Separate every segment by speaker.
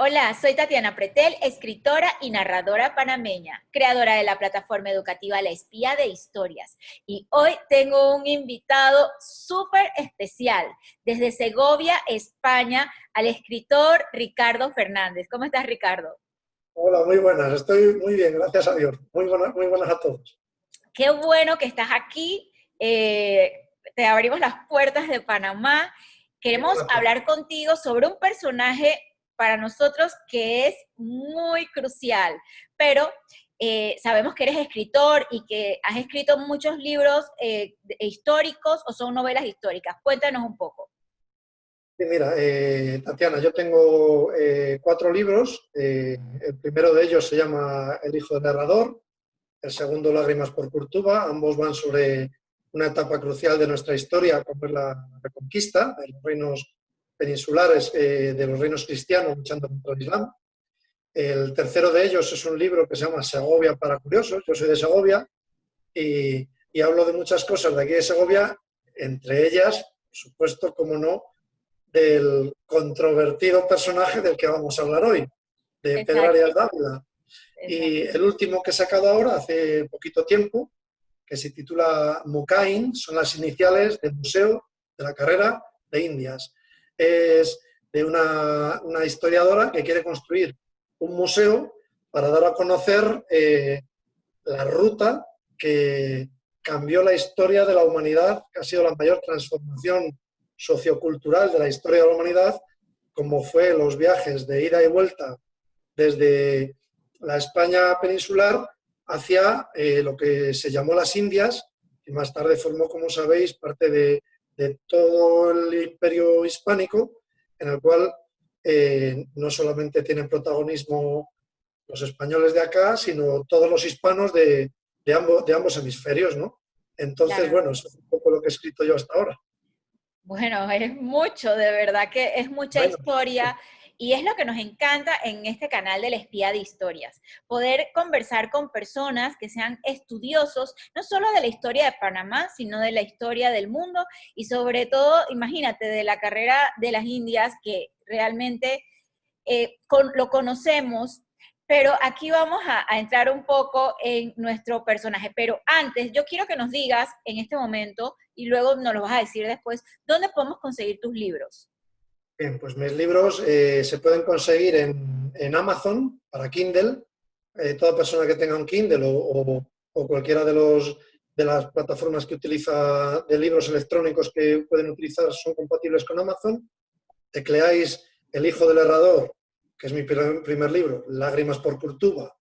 Speaker 1: Hola, soy Tatiana Pretel, escritora y narradora panameña, creadora de la plataforma educativa La Espía de Historias. Y hoy tengo un invitado súper especial, desde Segovia, España, al escritor Ricardo Fernández. ¿Cómo estás, Ricardo?
Speaker 2: Hola, muy buenas. Estoy muy bien, gracias a Dios. Muy buenas a todos.
Speaker 1: Qué bueno que estás aquí. eh, Te abrimos las puertas de Panamá. Queremos
Speaker 2: Gracias.
Speaker 1: hablar contigo sobre un personaje para nosotros que es muy crucial, pero sabemos que eres escritor y que has escrito muchos libros históricos o son novelas históricas. Cuéntanos un poco.
Speaker 2: Sí, mira, Tatiana, yo tengo 4 libros. El primero de ellos se llama El hijo del narrador, el segundo Lágrimas por Curtuba. Ambos van sobre una etapa crucial de nuestra historia, como es la reconquista de los reinos peninsulares, de los reinos cristianos luchando contra el Islam. El tercero de ellos es un libro que se llama Segovia para curiosos. Yo soy de Segovia y hablo de muchas cosas de aquí de Segovia, entre ellas, por supuesto, como no, del controvertido personaje del que vamos a hablar hoy, de Pedro
Speaker 1: Exacto,
Speaker 2: Arias Dávila. Y
Speaker 1: exacto.
Speaker 2: el último que he sacado ahora, hace poquito tiempo, que se titula Mucain, son las iniciales del Museo de la Carrera de Indias. Es de una historiadora que quiere construir un museo para dar a conocer la ruta que cambió la historia de la humanidad, que ha sido la mayor transformación sociocultural de la historia de la humanidad, como fue los viajes de ida y vuelta desde la España peninsular hacia lo que se llamó las Indias, y más tarde formó, como sabéis, parte de todo el imperio hispánico, en el cual no solamente tienen protagonismo los españoles de acá, sino todos los hispanos de ambos hemisferios, ¿no? Entonces,
Speaker 1: Claro.
Speaker 2: bueno, eso es un poco lo que he escrito yo hasta ahora.
Speaker 1: Bueno, es mucho, de verdad que es mucha
Speaker 2: Bueno,
Speaker 1: historia y es lo que nos encanta en este canal del Espía de Historias, poder conversar con personas que sean estudiosos, no solo de la historia de Panamá, sino de la historia del mundo y sobre todo, imagínate, de la carrera de las Indias, que realmente lo conocemos, pero aquí vamos a entrar un poco en nuestro personaje. Pero antes, yo quiero que nos digas en este momento, y luego nos lo vas a decir después, ¿dónde podemos conseguir tus libros?
Speaker 2: bien, pues mis libros se pueden conseguir en Amazon para Kindle. Toda persona que tenga un Kindle o cualquiera de las plataformas que utiliza de libros electrónicos que pueden utilizar son compatibles con Amazon. Tecleáis El hijo del herrador, que es mi primer libro, Lágrimas por Curtuba,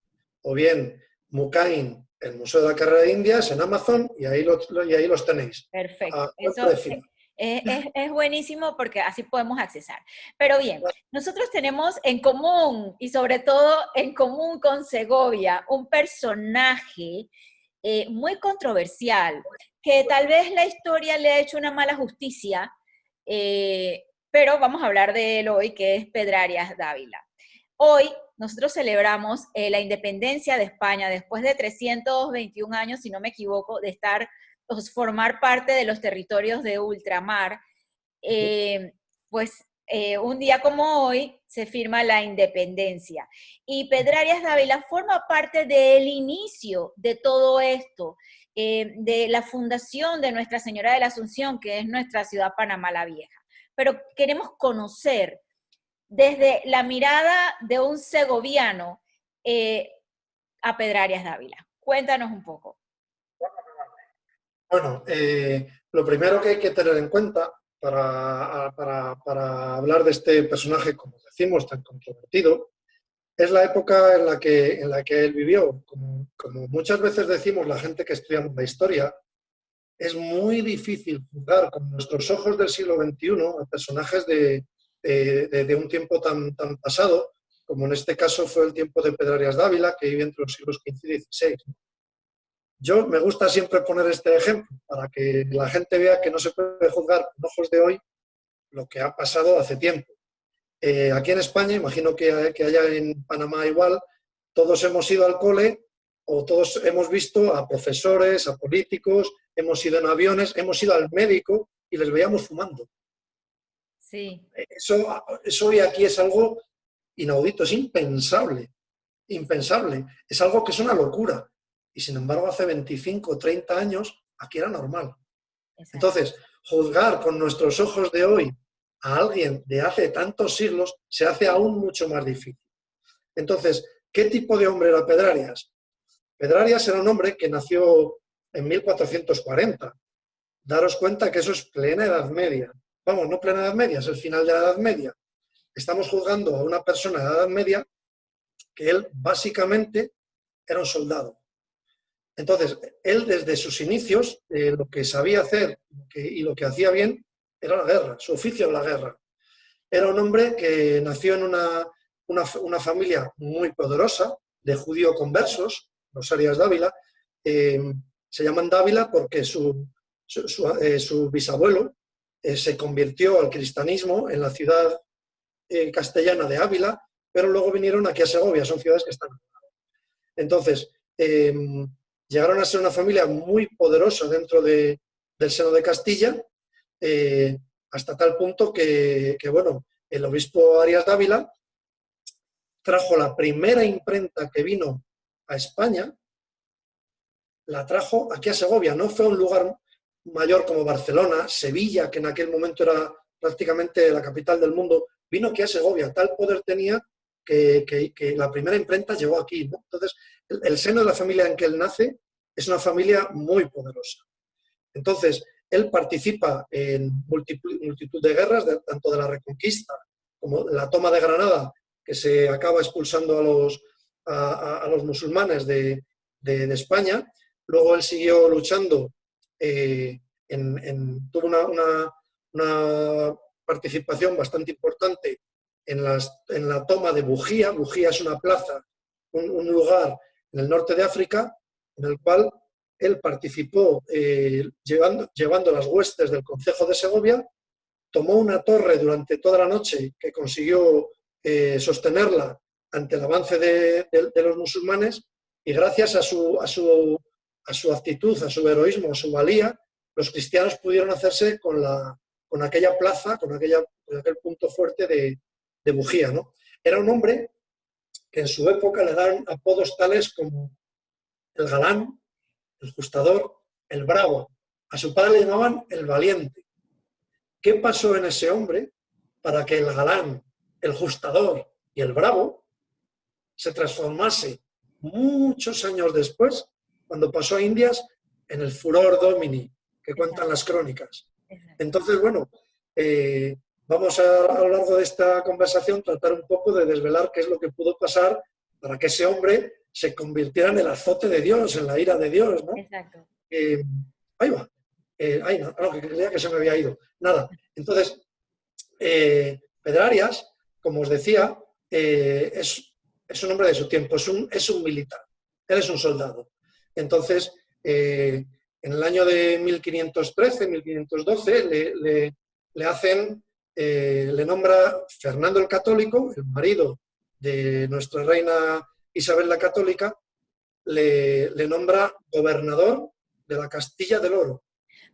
Speaker 2: o bien Mucain, el Museo de la Carrera de Indias, en Amazon, y ahí los tenéis.
Speaker 1: Perfecto.
Speaker 2: A buen
Speaker 1: Eso
Speaker 2: precio.
Speaker 1: es buenísimo porque así podemos accesar. Pero bien, nosotros tenemos en común, y sobre todo en común con Segovia, un personaje muy controversial, que tal vez la historia le ha hecho una mala justicia, pero vamos a hablar de él hoy, que es Pedrarias Dávila. Hoy nosotros celebramos la independencia de España después de 321 años, si no me equivoco, de formar parte de los territorios de ultramar. Eh, un día como hoy se firma la independencia. Y Pedrarias Dávila forma parte del inicio de todo esto, de la fundación de Nuestra Señora de la Asunción, que es nuestra ciudad Panamá la Vieja. Pero queremos conocer desde la mirada de un segoviano eh, a Pedrarias Dávila. Cuéntanos un poco.
Speaker 2: Bueno, lo primero que hay que tener en cuenta para hablar de este personaje, como decimos, tan controvertido, es la época en la que él vivió. Como muchas veces decimos la gente que estudiamos la historia, es muy difícil juzgar con nuestros ojos del siglo XXI a personajes de un tiempo tan pasado, como en este caso fue el tiempo de Pedrarias Dávila, que vive entre los siglos XV y XVI. Yo me gusta siempre poner este ejemplo para que la gente vea que no se puede juzgar con ojos de hoy lo que ha pasado hace tiempo. Aquí en España, imagino que allá en Panamá igual, todos hemos ido al cole o todos hemos visto a profesores, a políticos, hemos ido en aviones, hemos ido al médico y les veíamos fumando.
Speaker 1: Sí,
Speaker 2: Eso hoy aquí es algo inaudito, es impensable, impensable. Es algo que es una locura. Y sin embargo, hace 25 o 30 años, aquí era normal.
Speaker 1: Exacto.
Speaker 2: Entonces, juzgar con nuestros ojos de hoy a alguien de hace tantos siglos se hace aún mucho más difícil. Entonces, ¿qué tipo de hombre era Pedrarias? Pedrarias era un hombre que nació en 1440. Daros cuenta que eso es plena Edad Media. Vamos, no plena Edad Media, es el final de la Edad Media. Estamos juzgando a una persona de la Edad Media que él básicamente era un soldado. Entonces, él desde sus inicios, lo que sabía hacer y lo que hacía bien era la guerra, su oficio era la guerra. Era un hombre que nació en una familia muy poderosa, de judío conversos, los Arias Dávila. Se llaman Dávila porque su bisabuelo se convirtió al cristianismo en la ciudad castellana de Ávila, pero luego vinieron aquí a Segovia, son ciudades que están. Entonces, llegaron a ser una familia muy poderosa dentro del seno de Castilla, hasta tal punto que, bueno, el obispo Arias Dávila trajo la primera imprenta que vino a España, la trajo aquí a Segovia. No fue a un lugar mayor como Barcelona, Sevilla, que en aquel momento era prácticamente la capital del mundo, vino aquí a Segovia. Tal poder tenía que la primera imprenta llegó aquí, ¿no? Entonces, el seno de la familia en que él nace es una familia muy poderosa. Entonces, él participa en multitud de guerras, tanto de la Reconquista como la toma de Granada, que se acaba expulsando a los musulmanes de España. Luego él siguió luchando, tuvo una participación bastante importante en la toma de Bujía. Bujía es una plaza, un lugar en el norte de África, en el cual él participó llevando las huestes del concejo de Segovia, tomó una torre durante toda la noche que consiguió sostenerla ante el avance de los musulmanes, y gracias a su actitud, a su heroísmo, a su valía, los cristianos pudieron hacerse con aquella plaza, con aquel punto fuerte de Bujía, ¿no? Era un hombre que en su época le dan apodos tales como el galán, el justador, el bravo. A su padre le llamaban el valiente. ¿Qué pasó en ese hombre para que el galán, el justador y el bravo se transformase muchos años después, cuando pasó a Indias, en el furor domini que cuentan las crónicas? Entonces, bueno, vamos a lo largo de esta conversación tratar un poco de desvelar qué es lo que pudo pasar para que ese hombre se convirtiera en el azote de Dios, en la ira de Dios, ¿no?
Speaker 1: Exacto.
Speaker 2: Ahí va. No, que creía que se me había ido. Nada. Entonces, Pedrarias, como os decía, es un hombre de su tiempo, es un militar. Él es un soldado. Entonces, en el año de 1513, 1512, le nombra Fernando el Católico, el marido de nuestra reina Isabel la Católica, le nombra gobernador de la Castilla del Oro.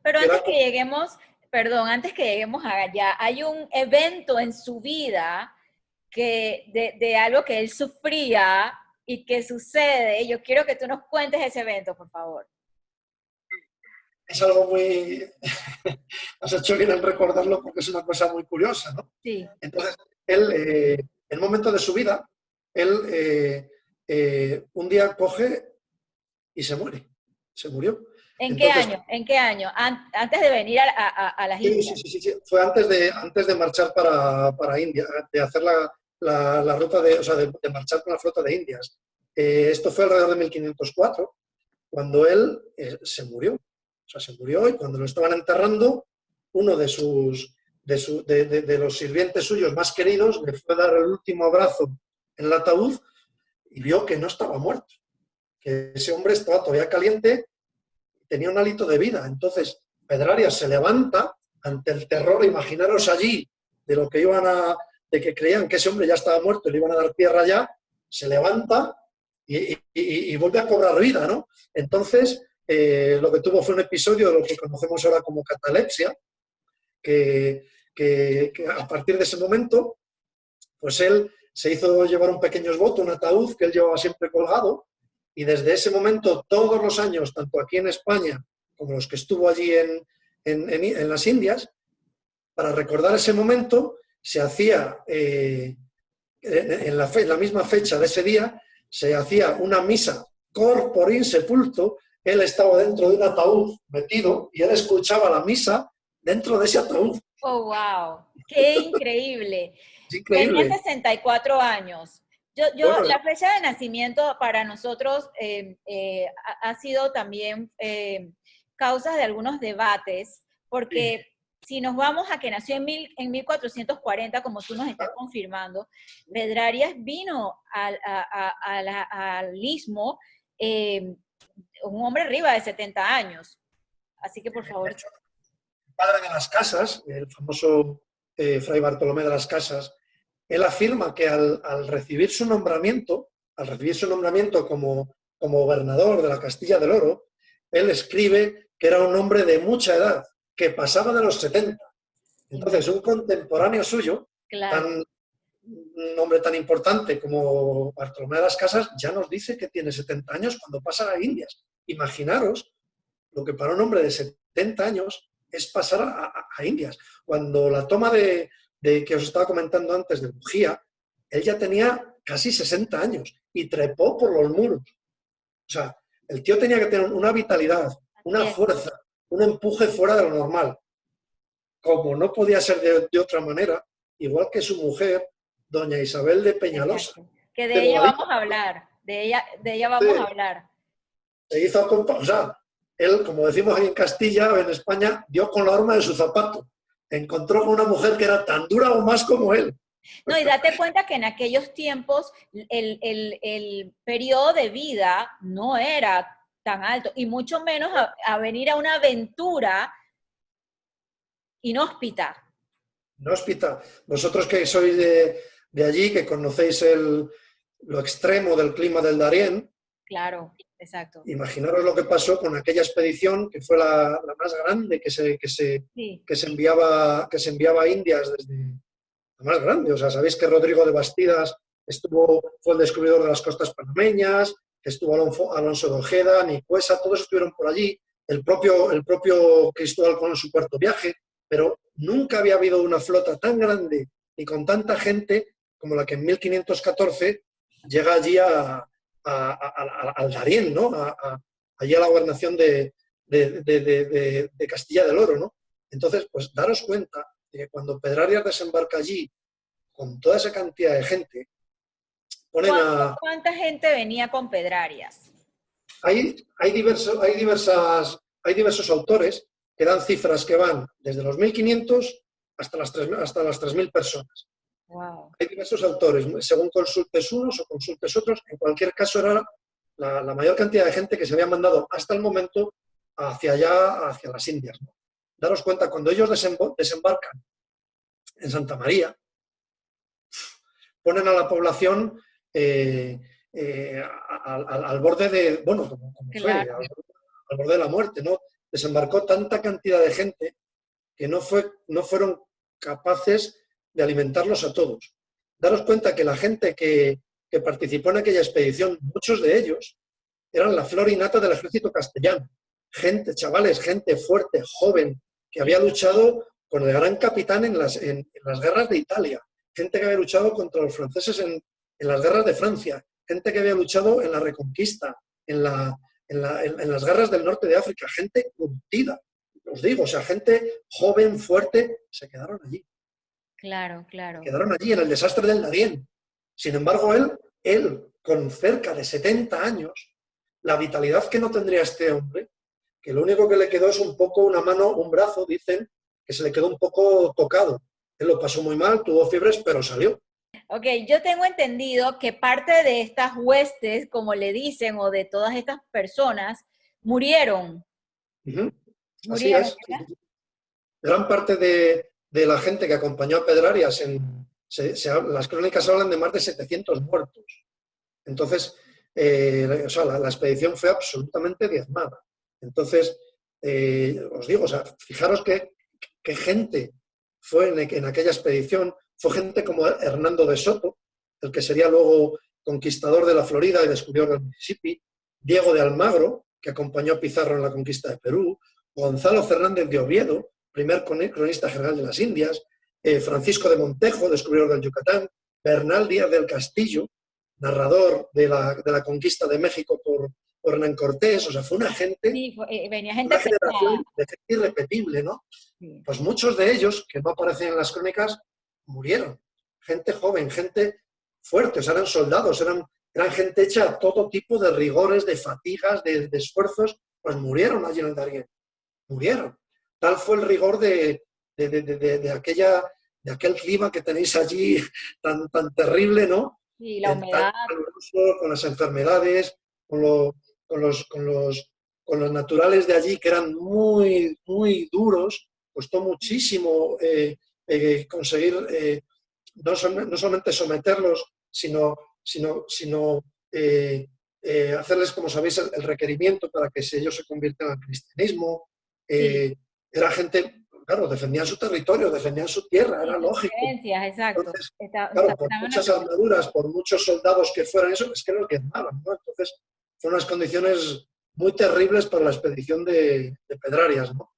Speaker 1: Pero antes que lleguemos, perdón, antes que lleguemos allá, hay un evento en su vida de algo que él sufría y que sucede. Yo quiero que tú nos cuentes ese evento, por favor.
Speaker 2: Es algo muy... Has hecho bien en recordarlo porque es una cosa muy curiosa, ¿no?
Speaker 1: Sí.
Speaker 2: Entonces, él, en un momento de su vida, él un día coge y se muere. Se murió.
Speaker 1: ¿En qué año? ¿En qué año? Antes de venir a las Indias.
Speaker 2: Sí. Fue antes de marchar para India, de hacer la ruta de marchar con la flota de Indias. Esto fue alrededor de 1504, cuando él se murió. O sea, se murió, y cuando lo estaban enterrando, uno de los sirvientes suyos más queridos le fue a dar el último abrazo en el ataúd y vio que no estaba muerto, que ese hombre estaba todavía caliente, tenía un hálito de vida. Entonces, Pedrarias se levanta ante el terror, imaginaros allí, de que creían que ese hombre ya estaba muerto y le iban a dar tierra ya, se levanta y vuelve a cobrar vida, ¿no? Entonces, lo que tuvo fue un episodio de lo que conocemos ahora como catalepsia, que a partir de ese momento, pues él se hizo llevar un pequeño esboto, un ataúd que él llevaba siempre colgado, y desde ese momento, todos los años, tanto aquí en España como los que estuvo allí en las Indias, para recordar ese momento, se hacía, en la misma fecha de ese día, se hacía una misa corpore in sepulto. Él estaba dentro de un ataúd metido y él escuchaba la misa dentro de ese ataúd.
Speaker 1: Oh, wow, qué increíble.
Speaker 2: Es
Speaker 1: Tenía
Speaker 2: increíble.
Speaker 1: 64 años.
Speaker 2: Bueno,
Speaker 1: La fecha de nacimiento para nosotros ha sido también causa de algunos debates,
Speaker 2: sí,
Speaker 1: porque si nos vamos a que nació en 1440, como tú nos estás confirmando, Pedrarias vino al istmo un hombre arriba de 70 años. Así que, por
Speaker 2: de
Speaker 1: favor.
Speaker 2: hecho, el padre de las Casas, el famoso Fray Bartolomé de las Casas, él afirma que al recibir su nombramiento como gobernador de la Castilla del Oro, él escribe que era un hombre de mucha edad, que pasaba de los 70. Entonces, un contemporáneo suyo,
Speaker 1: Claro.
Speaker 2: un hombre tan importante como Bartolomé de las Casas, ya nos dice que tiene 70 años cuando pasa a Indias. Imaginaros lo que para un hombre de 70 años es pasar a Indias. Cuando la toma de que os estaba comentando antes de Bujía, él ya tenía casi 60 años y trepó por los muros. O sea, el tío tenía que tener una vitalidad,
Speaker 1: Así
Speaker 2: una
Speaker 1: es.
Speaker 2: fuerza, un empuje fuera de lo normal. Como no podía ser de otra manera, igual que su mujer, doña Isabel de Peñalosa,
Speaker 1: Exacto. Que
Speaker 2: de
Speaker 1: de ella
Speaker 2: Bobadilla,
Speaker 1: vamos a hablar, de ella vamos a hablar.
Speaker 2: se hizo, o sea, él, como decimos ahí en Castilla, en España, dio con la horma de su zapato. Encontró con una mujer que era tan dura o más como él.
Speaker 1: No, y date cuenta que en aquellos tiempos el periodo de vida no era tan alto, y mucho menos a venir a una aventura inhóspita.
Speaker 2: Inhóspita. Vosotros que sois de allí, que conocéis lo extremo del clima del Darién,
Speaker 1: Claro, exacto.
Speaker 2: imaginaros lo que pasó con aquella expedición, que fue la más grande
Speaker 1: Sí,
Speaker 2: que se enviaba a Indias desde la más grande. O sea, sabéis que Rodrigo de Bastidas fue el descubridor de las costas panameñas, estuvo Alonso de Ojeda, Nicuesa, todos estuvieron por allí, el propio Cristóbal Colón en su cuarto viaje, pero nunca había habido una flota tan grande y con tanta gente como la que en 1514 llega allí al Darién, ¿no? Allí a la gobernación de Castilla del Oro, ¿no? Entonces, pues daros cuenta de que cuando Pedrarias desembarca allí con toda esa cantidad de gente, ponen a...
Speaker 1: ¿Cuánta gente venía con Pedrarias?
Speaker 2: Hay diversos autores que dan cifras que van desde los 1500 hasta las 3000 personas.
Speaker 1: Wow.
Speaker 2: Hay diversos autores, según consultes unos o consultes otros. En cualquier caso, era la mayor cantidad de gente que se había mandado hasta el momento hacia allá, hacia las Indias, ¿no? Daros cuenta, cuando ellos desembarcan en Santa María, ponen a la población al borde de, bueno, como fue,
Speaker 1: Claro.
Speaker 2: al borde de la muerte, ¿no? Desembarcó tanta cantidad de gente que no fueron capaces de alimentarlos a todos. Daros cuenta que la gente que participó en aquella expedición, muchos de ellos, eran la flor y nata del ejército castellano. Gente, chavales, gente fuerte, joven, que había luchado con el gran capitán en las guerras de Italia, gente que había luchado contra los franceses en las guerras de Francia, gente que había luchado en la Reconquista, en las guerras del norte de África, gente curtida, os digo, o sea, gente joven, fuerte, se quedaron allí.
Speaker 1: Claro, claro.
Speaker 2: Quedaron allí en el desastre del Darién. Sin embargo, él, con cerca de 70 años, la vitalidad que no tendría este hombre, que lo único que le quedó es un poco una mano, un brazo, dicen, que se le quedó un poco tocado. Él lo pasó muy mal, tuvo fiebres, pero salió.
Speaker 1: Ok, yo tengo entendido que parte de estas huestes, como le dicen, o de todas estas personas, murieron.
Speaker 2: Uh-huh. Así
Speaker 1: Murieron,
Speaker 2: es.
Speaker 1: ¿verdad?
Speaker 2: Gran parte de la gente que acompañó a Pedrarias, las crónicas hablan de más de 700 muertos. Entonces, o sea, la expedición fue absolutamente diezmada. Entonces, os digo, o sea, fijaros qué gente fue en aquella expedición. Fue gente como Hernando de Soto, el que sería luego conquistador de la Florida y descubridor del Mississippi, Diego de Almagro, que acompañó a Pizarro en la conquista de Perú, Gonzalo Fernández de Oviedo, primer cronista general de las Indias, Francisco de Montejo, descubridor del Yucatán, Bernal Díaz del Castillo, narrador de la conquista de México por Hernán Cortés. O sea, fue una gente,
Speaker 1: Sí, venía gente
Speaker 2: una generación
Speaker 1: pesada.
Speaker 2: de gente irrepetible, ¿no?
Speaker 1: Sí.
Speaker 2: Pues muchos de ellos, que no aparecen en las crónicas, murieron. Gente joven, gente fuerte, o sea, eran soldados, eran gente hecha a todo tipo de rigores, de fatigas, de esfuerzos, pues murieron allí en el Darién, murieron. Tal fue el rigor de aquel clima que tenéis allí tan terrible, ¿no?
Speaker 1: Sí, la
Speaker 2: Tan
Speaker 1: humedad.
Speaker 2: caluroso, con las enfermedades, con los naturales de allí que eran muy, muy duros. Costó muchísimo conseguir no solamente someterlos, sino hacerles, como sabéis, el requerimiento para que ellos se conviertan al cristianismo.
Speaker 1: Sí,
Speaker 2: Era gente, claro, defendían su territorio, defendían su tierra,
Speaker 1: sí,
Speaker 2: era
Speaker 1: sus
Speaker 2: lógico.
Speaker 1: creencias, exacto.
Speaker 2: Entonces, claro, por
Speaker 1: Estaban
Speaker 2: muchas armaduras, por muchos soldados que fueran eso, es que los quemaban, ¿no? Entonces, fueron unas condiciones muy terribles para la expedición de Pedrarias, ¿no?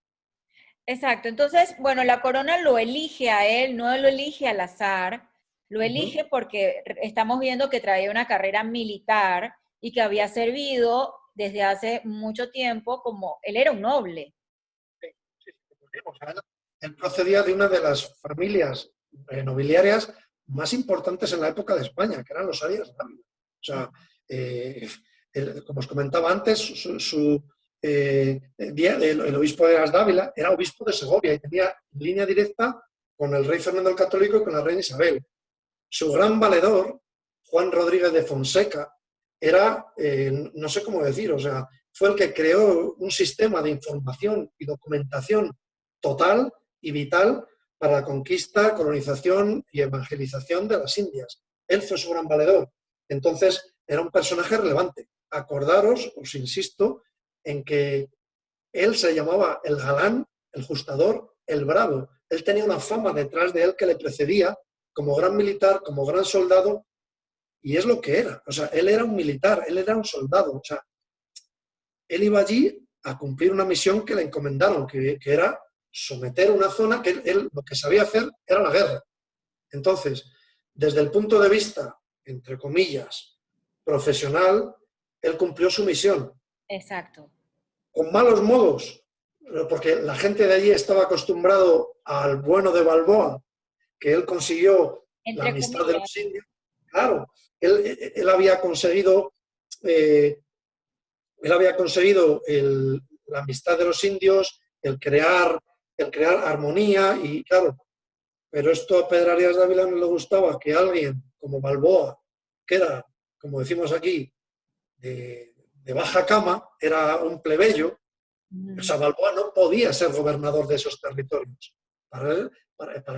Speaker 1: Exacto. Entonces, bueno, la corona lo elige a él, no lo elige al azar, lo
Speaker 2: Ujú.
Speaker 1: elige porque estamos viendo que traía una carrera militar y que había servido desde hace mucho tiempo como, él era un noble.
Speaker 2: Sí, sí, sí, o sea, él procedía de una de las familias nobiliarias más importantes en la época de España, que eran los Arias Dávila. O sea, eh, como os comentaba antes, el obispo de Arias Dávila era obispo de Segovia y tenía línea directa con el rey Fernando el Católico y con la reina Isabel. Su gran valedor, Juan Rodríguez de Fonseca, era, no sé cómo decir, o sea, fue el que creó un sistema de información y documentación total y vital para la conquista, colonización y evangelización de las Indias. Él fue su gran valedor. Entonces, era un personaje relevante. Acordaros, os insisto, en que él se llamaba el galán, el justador, el bravo. Él tenía una fama detrás de él que le precedía como gran militar, como gran soldado, y es lo que era. O sea, él era un militar, él era un soldado. O sea, él iba allí a cumplir una misión que le encomendaron, que era someter una zona que él lo que sabía hacer era la guerra. Entonces, desde el punto de vista, entre comillas, profesional, él cumplió su misión.
Speaker 1: Exacto.
Speaker 2: Con malos modos, porque la gente de allí estaba acostumbrado al bueno de Balboa, que él consiguió la
Speaker 1: Entre
Speaker 2: amistad de
Speaker 1: comillas.
Speaker 2: los indios. Claro, él había conseguido, eh, la amistad de los indios, el crear armonía y claro, pero esto a Pedrarias Dávila no le gustaba que alguien como Balboa, que era, como decimos aquí, de baja cama, era un plebeyo. O sea, Balboa no podía ser gobernador de esos territorios. Para él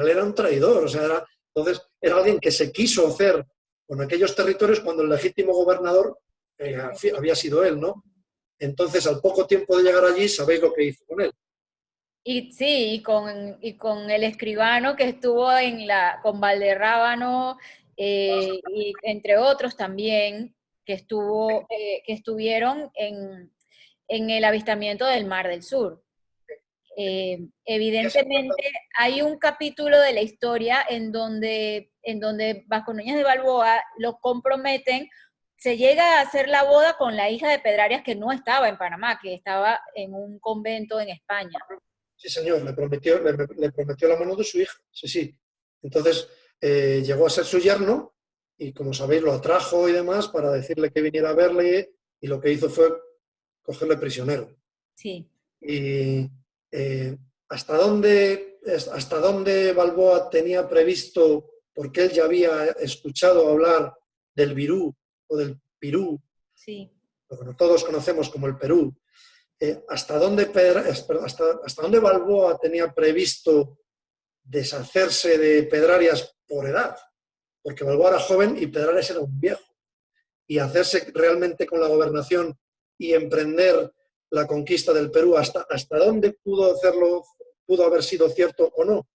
Speaker 2: era un traidor. O sea, entonces era alguien que se quiso hacer con aquellos territorios cuando el legítimo gobernador había sido él, ¿no? Entonces, al poco tiempo de llegar allí, sabéis lo que hizo con él.
Speaker 1: Y sí, y con el escribano que estuvo con Valderrábano, y entre otros también, que estuvieron en el avistamiento del Mar del Sur.
Speaker 2: Y ese cuenta,
Speaker 1: Evidentemente hay un capítulo de la historia en donde Vasco Núñez de Balboa lo comprometen, se llega a hacer la boda con la hija de Pedrarias que no estaba en Panamá, que estaba en un convento en España.
Speaker 2: sí señor, le prometió la mano de su hija, sí, sí. Entonces, llegó a ser su yerno y, como sabéis, lo atrajo y demás para decirle que viniera a verle y lo que hizo fue cogerle prisionero.
Speaker 1: Sí.
Speaker 2: Y eh, ¿hasta dónde Balboa tenía previsto, porque él ya había escuchado hablar del Virú o del Pirú,
Speaker 1: Sí,
Speaker 2: lo que todos conocemos como el Perú? ¿Hasta dónde Balboa tenía previsto deshacerse de Pedrarias por edad? Porque Balboa era joven y Pedrarias era un viejo. Y hacerse realmente con la gobernación y emprender la conquista del Perú, ¿hasta dónde pudo haber sido cierto o no?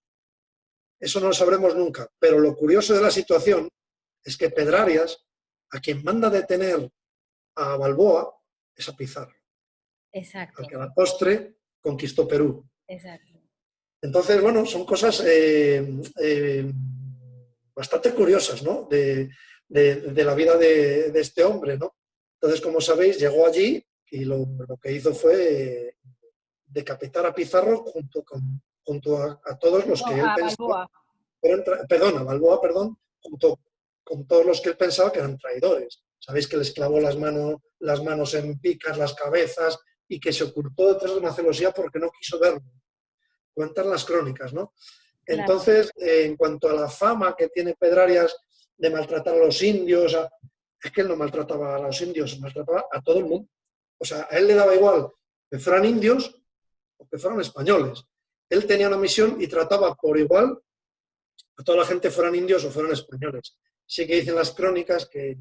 Speaker 2: Eso no lo sabremos nunca. Pero lo curioso de la situación es que Pedrarias, a quien manda detener a Balboa, es a Pizarro,
Speaker 1: Exacto,
Speaker 2: al que a la postre conquistó Perú.
Speaker 1: exacto.
Speaker 2: Entonces, bueno, son cosas bastante curiosas, ¿no? De la vida de este hombre, ¿no? Entonces, como sabéis, llegó allí y lo que hizo fue decapitar a Pizarro junto a todos los
Speaker 1: No,
Speaker 2: que él
Speaker 1: a
Speaker 2: pensaba,
Speaker 1: Balboa.
Speaker 2: perdón, a Balboa, perdón, junto con todos los que él pensaba que eran traidores. Sabéis que les clavó las manos en picas, las cabezas, y que se ocultó detrás de una celosía porque no quiso verlo. Cuentan las crónicas, ¿no?
Speaker 1: Claro.
Speaker 2: Entonces, en cuanto a la fama que tiene Pedrarias de maltratar a los indios, es que él no maltrataba a los indios, maltrataba a todo el mundo. O sea, a él le daba igual que fueran indios o que fueran españoles. Él tenía una misión y trataba por igual a toda la gente, fueran indios o fueran españoles. Sí que dicen las crónicas que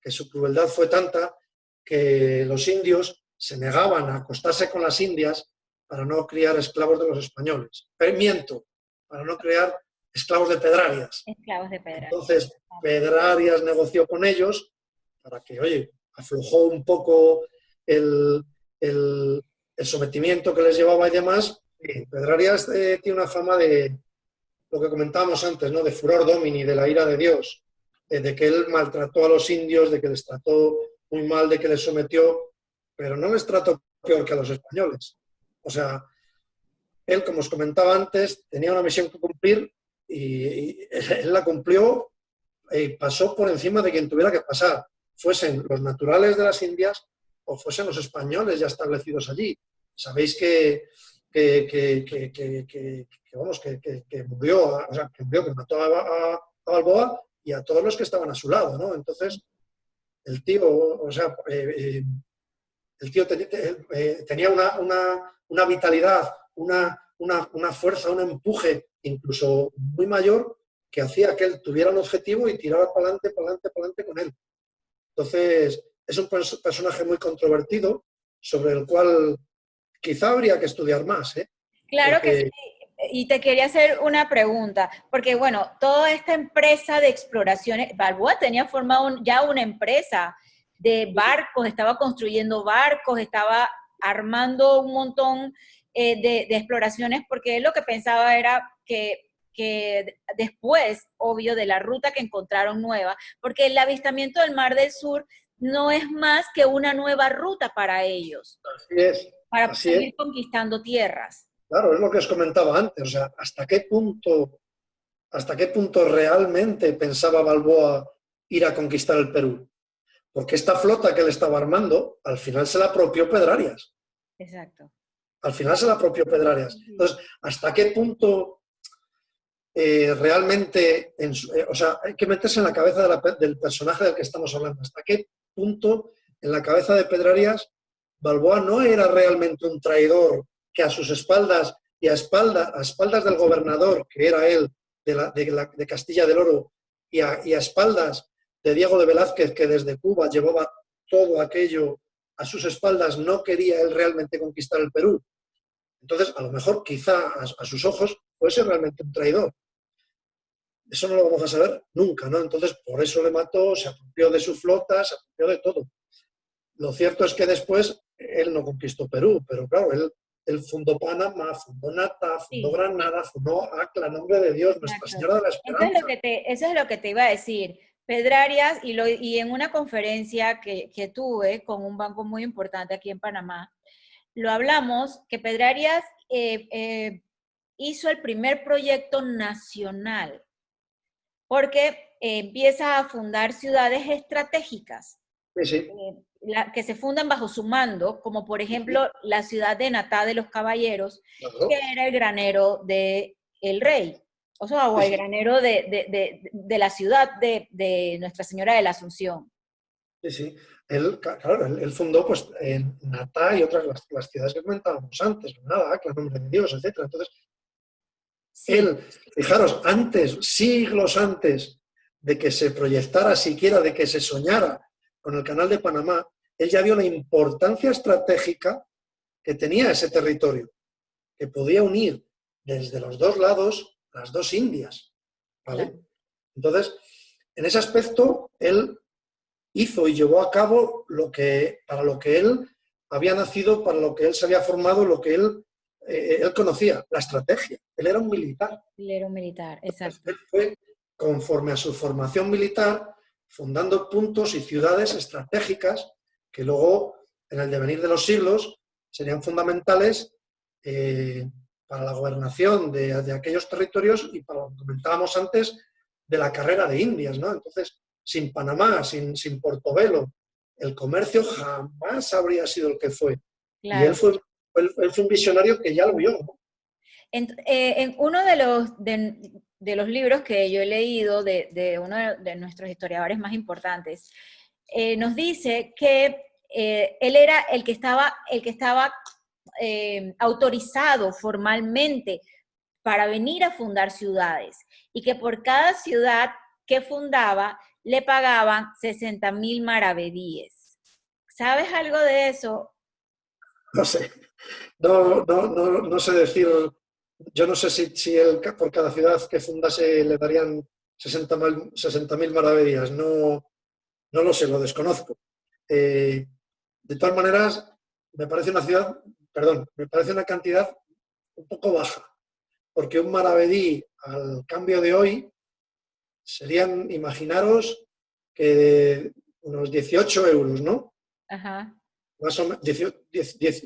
Speaker 2: su crueldad fue tanta que los indios se negaban a acostarse con las indias para no criar esclavos de los españoles. Miento, para no crear esclavos de Pedrarias.
Speaker 1: Esclavos de Pedrarias.
Speaker 2: Entonces, Pedrarias negoció con ellos para que, oye, aflojó un poco el sometimiento que les llevaba y demás. Y Pedrarias tiene una fama de lo que comentábamos antes, ¿no? De furor domini, de la ira de Dios, de que él maltrató a los indios, de que les trató muy mal, de que les sometió, pero no les trató peor que a los españoles. O sea, él, como os comentaba antes, tenía una misión que cumplir y él la cumplió y pasó por encima de quien tuviera que pasar, fuesen los naturales de las Indias o fuesen los españoles ya establecidos allí. Sabéis que vamos, que murió, o sea, que mató a Balboa y a todos los que estaban a su lado, ¿no? Entonces, el tío, o sea, el tío tenía una vitalidad, una fuerza, un empuje incluso muy mayor que hacía que él tuviera un objetivo y tirara para adelante, para adelante, para adelante con él. Entonces, es un personaje muy controvertido sobre el cual quizá habría que estudiar más, ¿eh?
Speaker 1: Claro que sí.
Speaker 2: Porque
Speaker 1: Y te quería hacer una pregunta, porque bueno, toda esta empresa de exploraciones, Balboa tenía formado ya una empresa de barcos, estaba construyendo barcos, estaba armando un montón de exploraciones, porque él lo que pensaba era que después, obvio, de la ruta que encontraron nueva, porque el avistamiento del Mar del Sur no es más que una nueva ruta para ellos, para
Speaker 2: así es.
Speaker 1: seguir conquistando tierras.
Speaker 2: Claro, es lo que os comentaba antes, o sea, hasta qué punto realmente pensaba Balboa ir a conquistar el Perú. Porque esta flota que él estaba armando, al final se la apropió Pedrarias.
Speaker 1: Exacto.
Speaker 2: Al final se la apropió Pedrarias. Entonces, ¿hasta qué punto realmente, o sea, hay que meterse en la cabeza del personaje del que estamos hablando? ¿Hasta qué punto en la cabeza de Pedrarias Balboa no era realmente un traidor que a sus espaldas y a espaldas del gobernador, que era él, de Castilla del Oro, y a espaldas de Diego de Velázquez, que desde Cuba llevaba todo aquello a sus espaldas, no quería él realmente conquistar el Perú? Entonces, a lo mejor, quizá a sus ojos, fuese realmente un traidor. Eso no lo vamos a saber nunca, ¿no? Entonces, por eso le mató, se apropió de su flota, se apropió de todo. Lo cierto es que después él no conquistó Perú, pero claro, él fundó Panamá, fundó Nata, fundó Granada, fundó Acla, nombre de Dios, Nuestra Señora de la Esperanza.
Speaker 1: Eso es lo que te iba a decir. Pedrarias, y en una conferencia que tuve con un banco muy importante aquí en Panamá, lo hablamos, que Pedrarias hizo el primer proyecto nacional, porque empieza a fundar ciudades estratégicas.
Speaker 2: Sí, sí.
Speaker 1: Que se fundan bajo su mando, como por ejemplo la ciudad de Natá de los Caballeros,
Speaker 2: Claro.
Speaker 1: que era el granero del rey, o sea, o el granero de la ciudad de Nuestra Señora de la Asunción.
Speaker 2: Sí, sí. Claro, él fundó pues, en Natá y otras las ciudades que comentábamos antes, Granada, Acla, nombre de Dios, etc. Entonces,
Speaker 1: Sí.
Speaker 2: él, fijaros, siglos antes de que se proyectara siquiera, de que se soñara con el Canal de Panamá, él ya vio la importancia estratégica que tenía ese territorio, que podía unir desde los dos lados las dos Indias, ¿vale?
Speaker 1: Claro.
Speaker 2: Entonces, en ese aspecto, él hizo y llevó a cabo para lo que él había nacido, para lo que él se había formado, lo que él conocía, la estrategia. Él era un militar.
Speaker 1: Él era un militar,
Speaker 2: Entonces,
Speaker 1: exacto.
Speaker 2: él fue, conforme a su formación militar, fundando puntos y ciudades estratégicas que luego, en el devenir de los siglos, serían fundamentales para la gobernación de aquellos territorios y para lo que comentábamos antes de la carrera de Indias, ¿no? Entonces, sin Panamá, sin Portobelo, el comercio jamás habría sido el que fue. Y
Speaker 1: Claro.
Speaker 2: él fue un visionario que ya lo vio, ¿no?
Speaker 1: En uno de los libros que yo he leído de uno de nuestros historiadores más importantes, nos dice que él era el que estaba autorizado formalmente para venir a fundar ciudades y que por cada ciudad que fundaba le pagaban 60.000 maravedíes. ¿Sabes algo de eso?
Speaker 2: No sé, no sé decir, yo no sé si él por cada ciudad que fundase le darían 60.000 maravedías, no lo sé, lo desconozco. De todas maneras, me parece me parece una cantidad un poco baja, porque un maravedí al cambio de hoy serían, imaginaros, que unos 18 euros, ¿no?
Speaker 1: Ajá.
Speaker 2: Más o menos,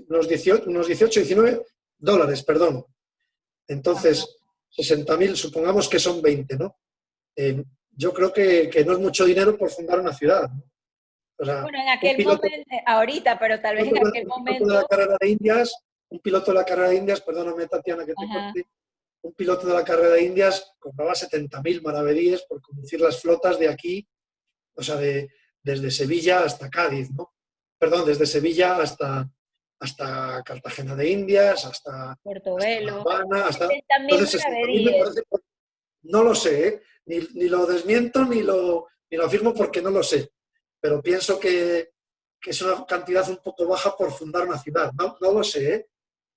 Speaker 2: unos 18, 19 dólares, perdón.
Speaker 1: Ajá.
Speaker 2: Entonces, 60.000, supongamos que son 20, ¿no? Yo creo que no es mucho dinero por fundar una ciudad, ¿no? O sea,
Speaker 1: Bueno, en aquel momento, ahorita, pero tal vez en aquel
Speaker 2: un piloto de la
Speaker 1: momento,
Speaker 2: carrera de Indias, un piloto de la carrera de Indias, perdóname, Tatiana, que te
Speaker 1: ajá.
Speaker 2: corte, un piloto de la carrera de Indias cobraba 70.000 maravedíes por conducir las flotas de aquí, o sea, desde Sevilla hasta Cádiz, ¿no? Perdón, desde Sevilla hasta Cartagena de Indias, hasta La
Speaker 1: Portobelo,
Speaker 2: Habana,
Speaker 1: 70.000
Speaker 2: Entonces, 60.000 me
Speaker 1: maravedíes.
Speaker 2: parece... No lo sé, ¿eh? Ni lo desmiento ni lo afirmo porque no lo sé, pero pienso que es una cantidad un poco baja por fundar una ciudad. No lo sé, ¿eh?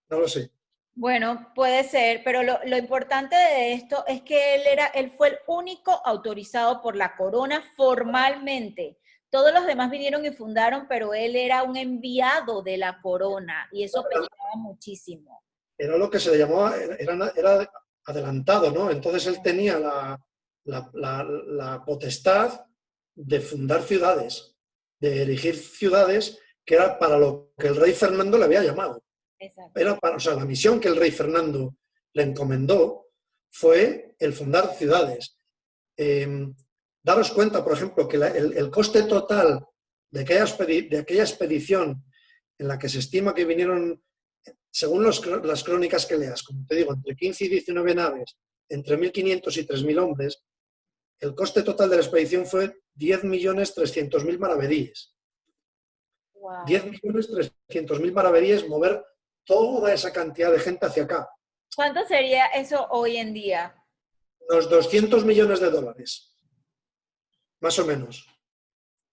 Speaker 2: No lo sé.
Speaker 1: Bueno, puede ser, pero lo importante de esto es que él fue el único autorizado por la corona formalmente. Todos los demás vinieron y fundaron, pero él era un enviado de la corona y eso pesaba muchísimo.
Speaker 2: Era lo que se le llamaba, era adelantado, ¿no? Entonces él tenía la potestad de fundar ciudades, de erigir ciudades, que era para lo que el rey Fernando le había llamado.
Speaker 1: Exacto.
Speaker 2: O sea, la misión que el rey Fernando le encomendó fue el fundar ciudades. Daros cuenta, por ejemplo, que el coste total de aquella expedición en la que se estima que vinieron, según las crónicas que leas, como te digo, entre 15 y 19 naves, entre 1.500 y 3.000 hombres, el coste total de la expedición fue 10.300.000 maravedíes.
Speaker 1: Wow.
Speaker 2: 10.300.000 maravedíes mover toda esa cantidad de gente hacia acá.
Speaker 1: ¿Cuánto sería eso hoy en día?
Speaker 2: Unos 200 millones de dólares, más o menos. Es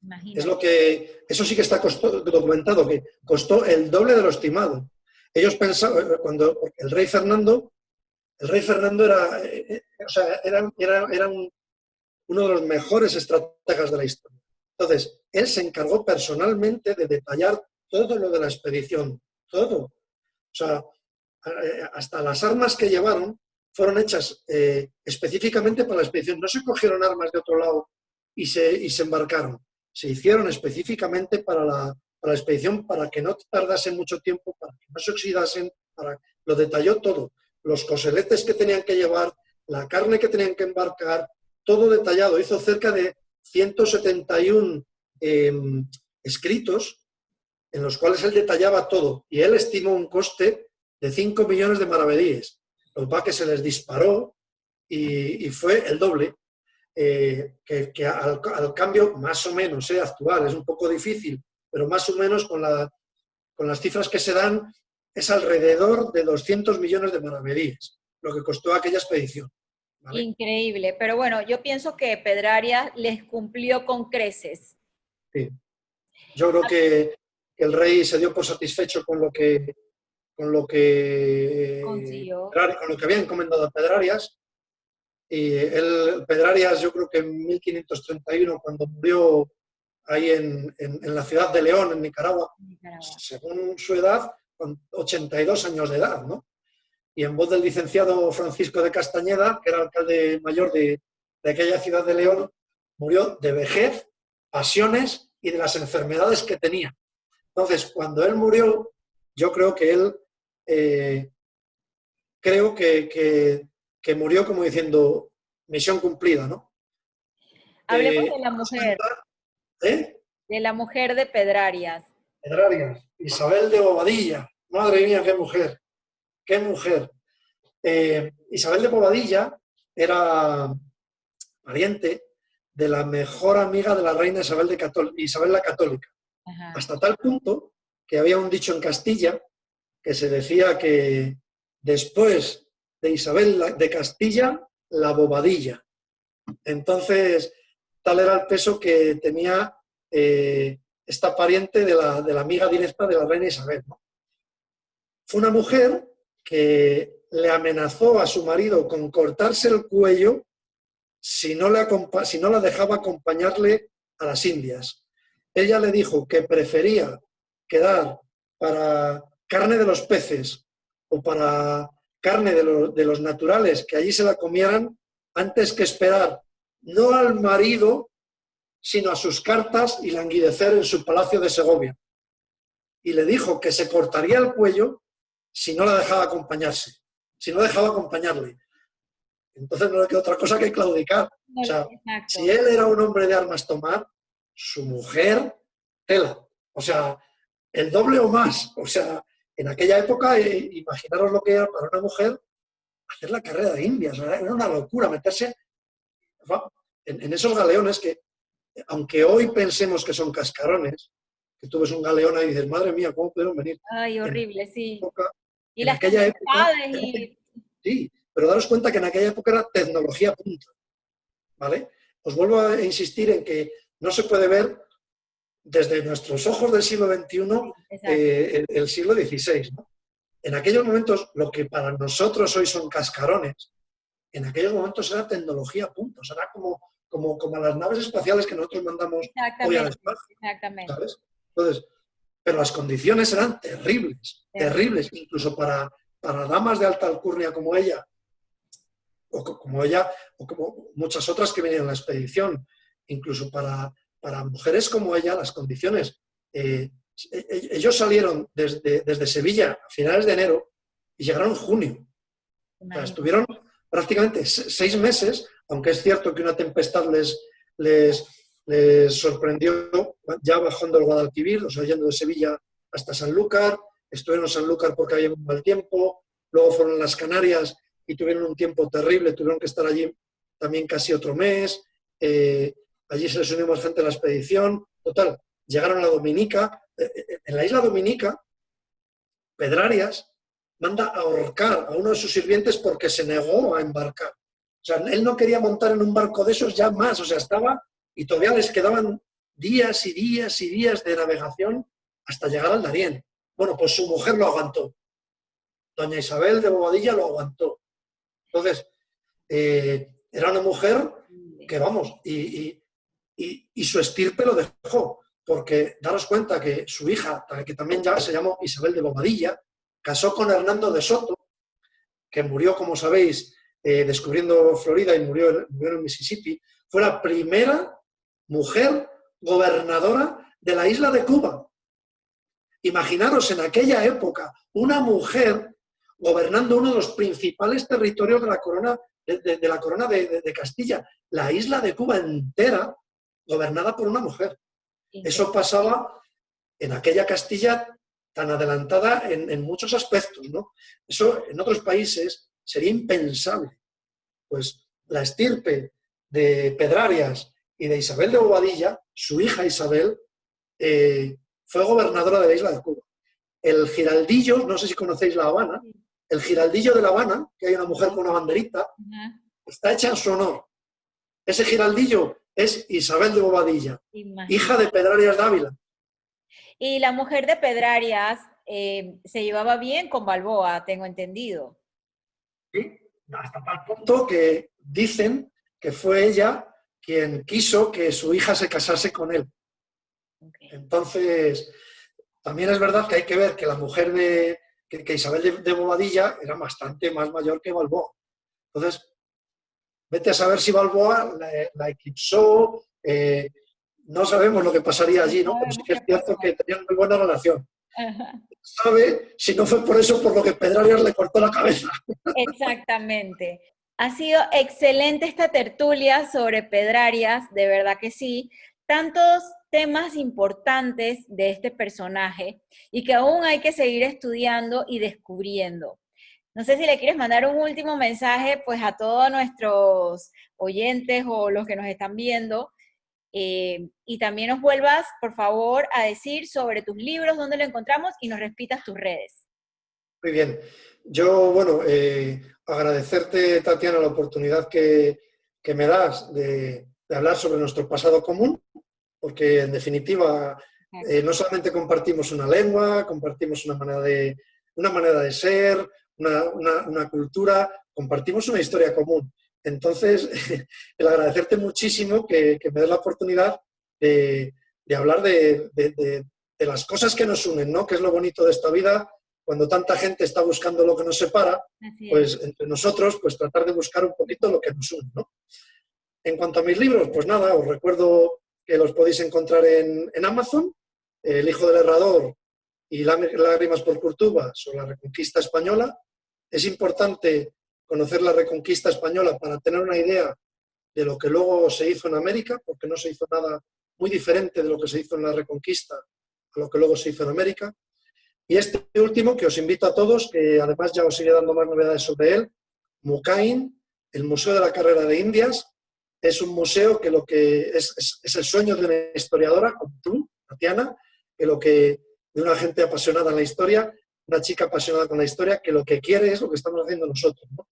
Speaker 1: Imagínate.
Speaker 2: lo que, eso sí que está documentado, que costó el doble de lo estimado. Ellos pensaban, cuando el rey Fernando o sea, era uno de los mejores estrategas de la historia. Entonces, él se encargó personalmente de detallar todo lo de la expedición, todo. O sea, hasta las armas que llevaron fueron hechas específicamente para la expedición. No se cogieron armas de otro lado y se embarcaron. Se hicieron específicamente para la expedición para que no tardasen mucho tiempo, para que no se oxidasen, lo detalló todo. Los coseletes que tenían que llevar, la carne que tenían que embarcar, todo detallado. Hizo cerca de 171 escritos en los cuales él detallaba todo. Y él estimó un coste de 5 millones de maravedíes. Lo que pasa es que se les disparó y fue el doble. Que al cambio, más o menos, actual, es un poco difícil, pero más o menos con las cifras que se dan, es alrededor de 200 millones de maravedíes, lo que costó aquella expedición. ¿Vale?
Speaker 1: Increíble. Pero bueno, yo pienso que Pedrarias les cumplió con creces.
Speaker 2: Sí. Yo creo que el rey se dio por satisfecho con lo que
Speaker 1: Consiguió.
Speaker 2: había encomendado a Pedrarias Y él, Pedrarias, yo creo que en 1531, cuando murió ahí en la ciudad de León, en Nicaragua,
Speaker 1: Nicaragua.
Speaker 2: según su edad, con 82 años de edad, ¿no? Y en voz del licenciado Francisco de Castañeda, que era alcalde mayor de aquella ciudad de León, murió de vejez, pasiones y de las enfermedades que tenía. Entonces, cuando él murió, yo creo que él, creo que murió como diciendo, misión cumplida, ¿no?
Speaker 1: Hablemos de la
Speaker 2: ¿Te das
Speaker 1: mujer,
Speaker 2: cuenta? ¿Eh?
Speaker 1: de la mujer de Pedrarias.
Speaker 2: Pedrarias, Isabel de Bobadilla, madre mía, qué mujer, qué mujer. Isabel de Bobadilla era pariente de la mejor amiga de la reina Isabel, Isabel la Católica,
Speaker 1: Ajá.
Speaker 2: hasta tal punto que había un dicho en Castilla que se decía que después de Isabel de Castilla, la Bobadilla. Entonces, tal era el peso que tenía esta pariente de la amiga directa de la reina Isabel, ¿no? Fue una mujer que le amenazó a su marido con cortarse el cuello si no la dejaba acompañarle a las Indias. Ella le dijo que prefería quedar para carne de los peces o para carne de los naturales, que allí se la comieran, antes que esperar no al marido, sino a sus cartas y languidecer en su palacio de Segovia. Y le dijo que se cortaría el cuello si no la dejaba acompañarse, si no dejaba acompañarle. Entonces no le queda otra cosa que claudicar. O sea,
Speaker 1: Exacto.
Speaker 2: si él era un hombre de armas tomar, su mujer, tela. O sea, el doble o más. O sea, en aquella época, imaginaros lo que era para una mujer hacer la carrera de Indias. O sea, era una locura meterse en esos galeones que, aunque hoy pensemos que son cascarones, que tú ves un galeón ahí y dices, madre mía, ¿cómo pudieron venir?
Speaker 1: Ay, horrible, sí.
Speaker 2: Época,
Speaker 1: Y
Speaker 2: en
Speaker 1: las
Speaker 2: aquella época,
Speaker 1: tempestades y...
Speaker 2: sí, pero daros cuenta que en aquella época era tecnología punta, ¿vale? Os vuelvo a insistir en que no se puede ver desde nuestros ojos del siglo XXI el siglo XVI, ¿no? En aquellos momentos, lo que para nosotros hoy son cascarones, en aquellos momentos era tecnología punta, o sea, era como las naves espaciales que nosotros mandamos hoy al espacio, ¿sabes? Entonces, pero las condiciones eran terribles, terribles, incluso para damas de alta alcurnia como ella, o como muchas otras que venían en la expedición, incluso para mujeres como ella, las condiciones. Ellos salieron desde Sevilla a finales de enero y llegaron en junio. O sea, estuvieron prácticamente 6 meses, aunque es cierto que una tempestad les sorprendió ya bajando el Guadalquivir, o sea, yendo de Sevilla hasta Sanlúcar. Estuvieron en Sanlúcar porque había un mal tiempo, luego fueron a las Canarias y tuvieron un tiempo terrible, tuvieron que estar allí también casi otro mes. Allí se les unió más gente a la expedición. Total, llegaron a la Dominica. En la isla Dominica, Pedrarias manda a ahorcar a uno de sus sirvientes porque se negó a embarcar. O sea, él no quería montar en un barco de esos ya más, o sea, estaba y todavía les quedaban días y días y días de navegación hasta llegar al Darién. Bueno, pues su mujer lo aguantó. Doña Isabel de Bobadilla lo aguantó. Entonces, era una mujer que, vamos, y su estirpe lo dejó, porque daros cuenta que su hija, que también ya se llamó Isabel de Bobadilla, casó con Hernando de Soto, que murió, como sabéis, descubriendo Florida y murió en el Mississippi. Fue la primera mujer gobernadora de la isla de Cuba. Imaginaros en aquella época una mujer gobernando uno de los principales territorios de la corona de Castilla, la isla de Cuba entera gobernada por una mujer. Eso pasaba en aquella Castilla tan adelantada en muchos aspectos, ¿no? Eso en otros países sería impensable. Pues la estirpe de Pedrarias y de Isabel de Bobadilla, su hija Isabel, fue gobernadora de la isla de Cuba. El Giraldillo, no sé si conocéis La Habana, el Giraldillo de La Habana, que hay una mujer con una banderita, está hecha en su honor. Ese Giraldillo es Isabel de Bobadilla, hija de Pedrarias Dávila.
Speaker 1: Y la mujer de Pedrarias se llevaba bien con Balboa, tengo entendido.
Speaker 2: ¿Sí? hasta tal punto que dicen que fue ella quien quiso que su hija se casase con él.
Speaker 1: Okay.
Speaker 2: Entonces, también es verdad que hay que ver que la mujer que Isabel de Bobadilla era bastante más mayor que Balboa. Entonces, vete a saber si Balboa la eclipsó, no sabemos lo que pasaría allí, ¿no? Pero sí que es cierto que tenían muy buena relación.
Speaker 1: Ajá.
Speaker 2: ¿Sabe? Si no fue por eso, por lo que Pedrarias le cortó la cabeza.
Speaker 1: Exactamente. Ha sido excelente esta tertulia sobre Pedrarias, de verdad que sí. Tantos temas importantes de este personaje y que aún hay que seguir estudiando y descubriendo. No sé si le quieres mandar un último mensaje pues a todos nuestros oyentes o los que nos están viendo, y también nos vuelvas, por favor, a decir sobre tus libros, dónde lo encontramos y nos repitas tus redes.
Speaker 2: Muy bien. Yo, bueno, agradecerte, Tatiana, la oportunidad que me das de hablar sobre nuestro pasado común, porque en definitiva no solamente compartimos una lengua, compartimos una manera de ser, una cultura, compartimos una historia común. Entonces, el agradecerte muchísimo que me des la oportunidad de hablar de las cosas que nos unen, ¿no? Que es lo bonito de esta vida, cuando tanta gente está buscando lo que nos separa, pues entre nosotros, pues tratar de buscar un poquito lo que nos une, ¿no? En cuanto a mis libros, pues nada, os recuerdo que los podéis encontrar en Amazon, El hijo del herrador y Lágrimas por Curtuba sobre la Reconquista Española. Es importante conocer la Reconquista Española para tener una idea de lo que luego se hizo en América, porque no se hizo nada muy diferente de lo que se hizo en la Reconquista a lo que luego se hizo en América. Y este último, que os invito a todos, que además ya os iré dando más novedades sobre él, Mucain, el Museo de la Carrera de Indias. Es un museo que lo que es el sueño de una historiadora, como tú, Tatiana, de una gente apasionada en la historia, una chica apasionada con la historia, que lo que quiere es lo que estamos haciendo nosotros, ¿no?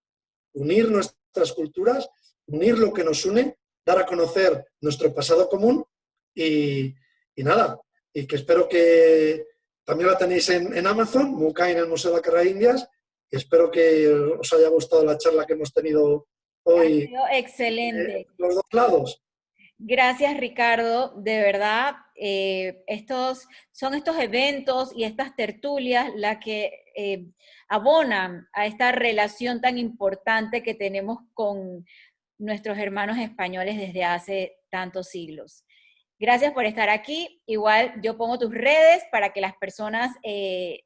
Speaker 2: Unir nuestras culturas, unir lo que nos une, dar a conocer nuestro pasado común y nada, y que espero que también la tenéis en Amazon, Mucain, el Museo de la Carrera de Indias, y espero que os haya gustado la charla que hemos tenido hoy.
Speaker 1: Ha sido excelente.
Speaker 2: Los dos lados.
Speaker 1: Gracias, Ricardo. De verdad, son estos eventos y estas tertulias las que abonan a esta relación tan importante que tenemos con nuestros hermanos españoles desde hace tantos siglos. Gracias por estar aquí. Igual yo pongo tus redes para que las personas te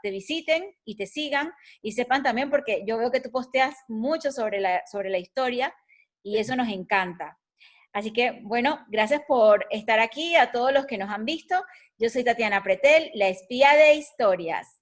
Speaker 1: visiten y te sigan y sepan también, porque yo veo que tú posteas mucho sobre la historia y eso nos encanta. Así que, bueno, gracias por estar aquí a todos los que nos han visto. Yo soy Tatiana Pretel, la espía de historias.